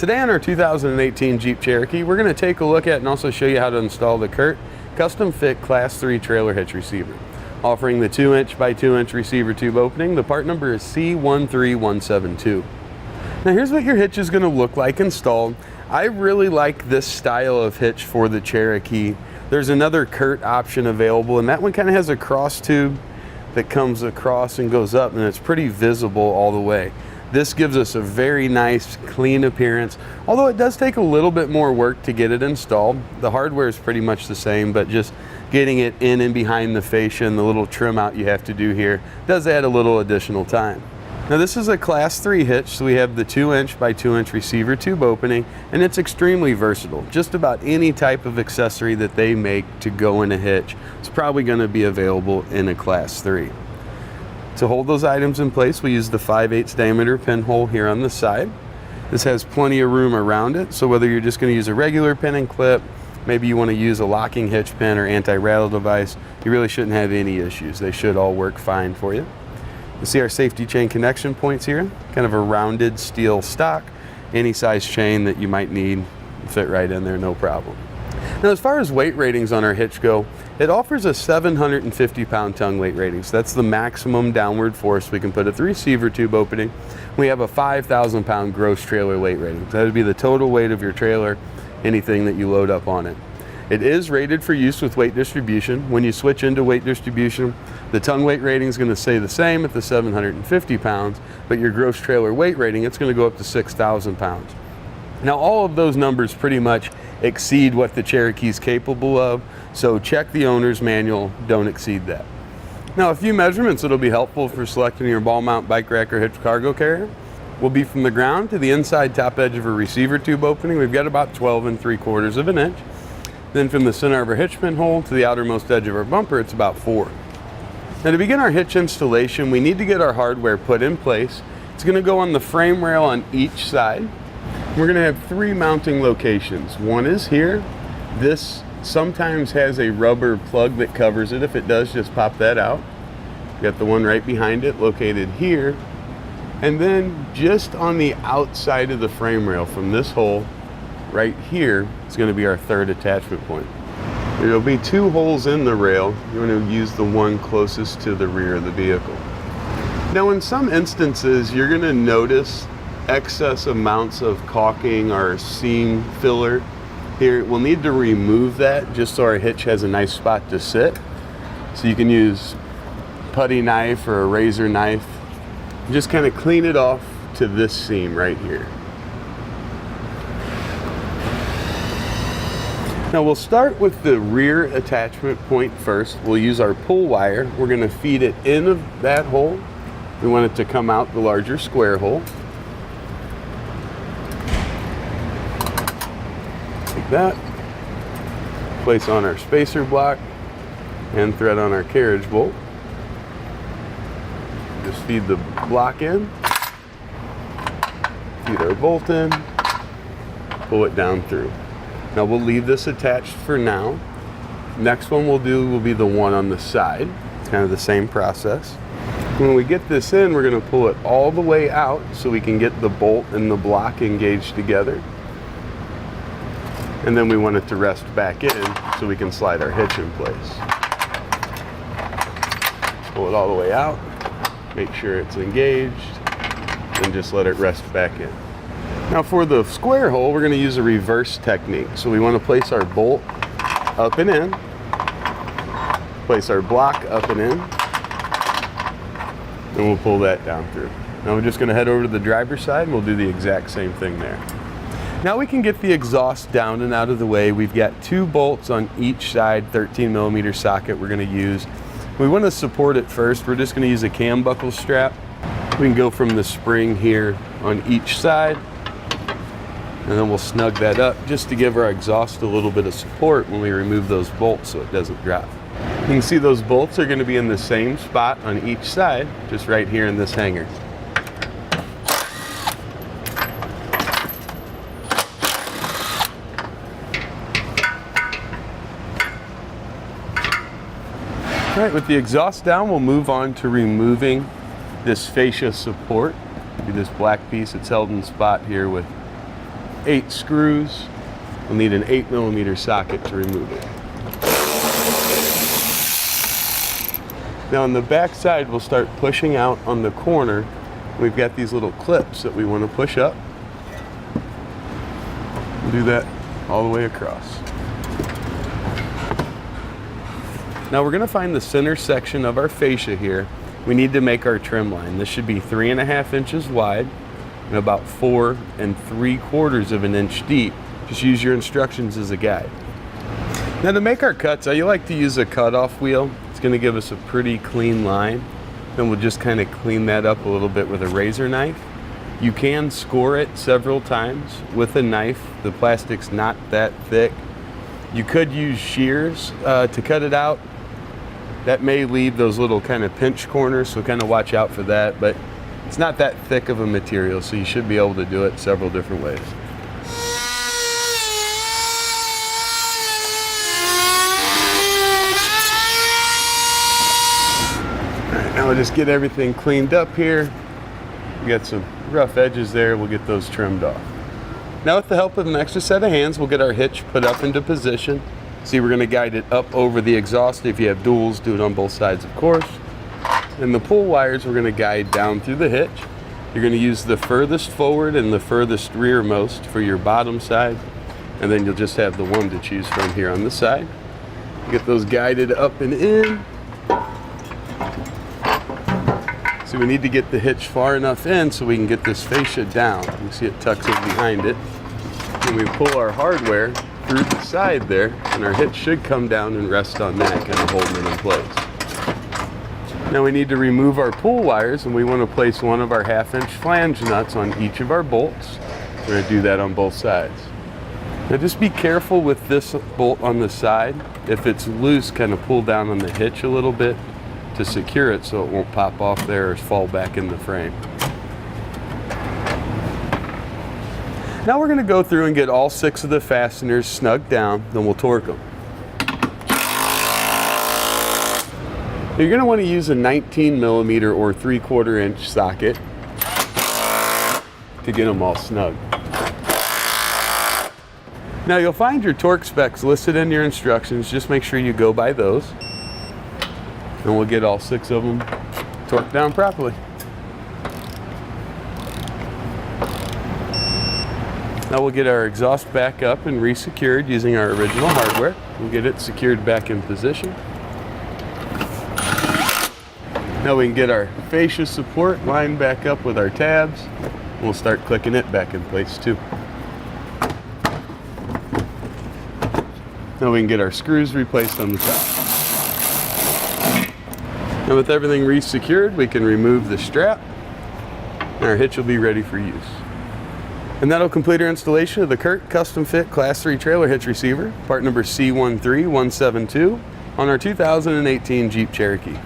Today on our 2018 Jeep Cherokee, we're going to take a look at and also show you how to install the CURT Custom Fit Class 3 Trailer Hitch Receiver. Offering the 2" by 2" receiver tube opening, the part number is C13172. Now here's what your hitch is going to look like installed. I really like this style of hitch for the Cherokee. There's another CURT option available, and that one kind of has a cross tube that comes across and goes up, and it's pretty visible all the way. This gives us a very nice, clean appearance, although it does take a little bit more work to get it installed. The hardware is pretty much the same, but just getting it in and behind the fascia and the little trim out you have to do here does add a little additional time. Now this is a Class 3 hitch, so we have the 2" by 2" receiver tube opening, and it's extremely versatile. Just about any type of accessory that they make to go in a hitch is probably going to be available in a Class 3. To hold those items in place, we use the 5/8 diameter pinhole here on the side. This has plenty of room around it, so whether you're just going to use a regular pin and clip, maybe you want to use a locking hitch pin or anti-rattle device, you really shouldn't have any issues. They should all work fine for you. You see our safety chain connection points here, kind of a rounded steel stock. Any size chain that you might need fit right in there, no problem. Now as far as weight ratings on our hitch go, it offers a 750 pound tongue weight rating, so that's the maximum downward force we can put at the receiver tube opening. We have a 5,000 pound gross trailer weight rating. That would be the total weight of your trailer, anything that you load up on it. It is rated for use with weight distribution. When you switch into weight distribution, the tongue weight rating is going to stay the same at the 750 pounds, but your gross trailer weight rating, it's going to go up to 6,000 pounds. Now all of those numbers pretty much exceed what the Cherokee is capable of, so check the owner's manual, don't exceed that. Now a few measurements that'll be helpful for selecting your ball mount bike rack or hitch cargo carrier will be from the ground to the inside top edge of a receiver tube opening. We've got about 12 3/4 of an inch. Then from the center of our hitch pin hole to the outermost edge of our bumper, it's about 4. Now to begin our hitch installation, we need to get our hardware put in place. It's going to go on the frame rail on each side. We're going to have 3 mounting locations. One is here. This sometimes has a rubber plug that covers it. If it does, just pop that out. Got the one right behind it located here. And then just on the outside of the frame rail from this hole right here is going to be our 3rd attachment point. There will be 2 holes in the rail. You want to use the one closest to the rear of the vehicle. Now in some instances you're going to notice excess amounts of caulking or seam filler here. We'll need to remove that just so our hitch has a nice spot to sit. So you can use putty knife or a razor knife. Just kind of clean it off to this seam right here. Now we'll start with the rear attachment point first. We'll use our pull wire. We're going to feed it in that hole. We want it to come out the larger square hole. Like that. Place on our spacer block and thread on our carriage bolt. Just feed the block in, feed our bolt in, pull it down through. Now we'll leave this attached for now. Next one we'll do will be the one on the side. It's kind of the same process. When we get this in, we're going to pull it all the way out so we can get the bolt and the block engaged together. And then we want it to rest back in so we can slide our hitch in place. Pull it all the way out, make sure it's engaged, and just let it rest back in. Now for the square hole, we're going to use a reverse technique. So we want to place our bolt up and in, place our block up and in, and we'll pull that down through. Now we're just going to head over to the driver's side and we'll do the exact same thing there. Now we can get the exhaust down and out of the way. We've got 2 bolts on each side, 13mm socket we're going to use. We want to support it first. We're just going to use a cam buckle strap. We can go from the spring here on each side, and then we'll snug that up just to give our exhaust a little bit of support when we remove those bolts so it doesn't drop. You can see those bolts are going to be in the same spot on each side, just right here in this hanger. All right, with the exhaust down, we'll move on to removing this fascia support. This black piece that's held in spot here with 8 screws. We'll need an 8mm socket to remove it. Now on the back side, we'll start pushing out on the corner. We've got these little clips that we want to push up. We'll do that all the way across. Now we're going to find the center section of our fascia here. We need to make our trim line. This should be 3.5 inches wide and about 4 3/4 of an inch deep. Just use your instructions as a guide. Now to make our cuts, I like to use a cutoff wheel. It's going to give us a pretty clean line. Then we'll just kind of clean that up a little bit with a razor knife. You can score it several times with a knife. The plastic's not that thick. You could use shears to cut it out. That may leave those little kind of pinch corners, so kind of watch out for that, but it's not that thick of a material, so you should be able to do it several different ways. All right, now we'll just get everything cleaned up here. We got some rough edges there, we'll get those trimmed off. Now with the help of an extra set of hands, we'll get our hitch put up into position. See, we're going to guide it up over the exhaust. If you have duals, do it on both sides, of course. And the pull wires, we're going to guide down through the hitch. You're going to use the furthest forward and the furthest rearmost for your bottom side. And then you'll just have the one to choose from here on the side. Get those guided up and in. So we need to get the hitch far enough in so we can get this fascia down. You see it tucks in behind it. And we pull our hardware through the side there, and our hitch should come down and rest on that, kind of holding it in place. Now we need to remove our pull wires, and we want to place one of our 1/2 inch flange nuts on each of our bolts. We're going to do that on both sides. Now just be careful with this bolt on the side. If it's loose, kind of pull down on the hitch a little bit to secure it so it won't pop off there or fall back in the frame. Now we're going to go through and get all 6 of the fasteners snugged down, then we'll torque them. You're going to want to use a 19mm or 3/4 inch socket to get them all snug. Now you'll find your torque specs listed in your instructions. Just make sure you go by those. And we'll get all 6 of them torqued down properly. Now we'll get our exhaust back up and re-secured using our original hardware. We'll get it secured back in position. Now we can get our fascia support lined back up with our tabs. We'll start clicking it back in place too. Now we can get our screws replaced on the top. Now with everything re-secured, we can remove the strap and our hitch will be ready for use. And that'll complete our installation of the CURT Custom Fit Class 3 Trailer Hitch Receiver, part number C13172, on our 2018 Jeep Cherokee.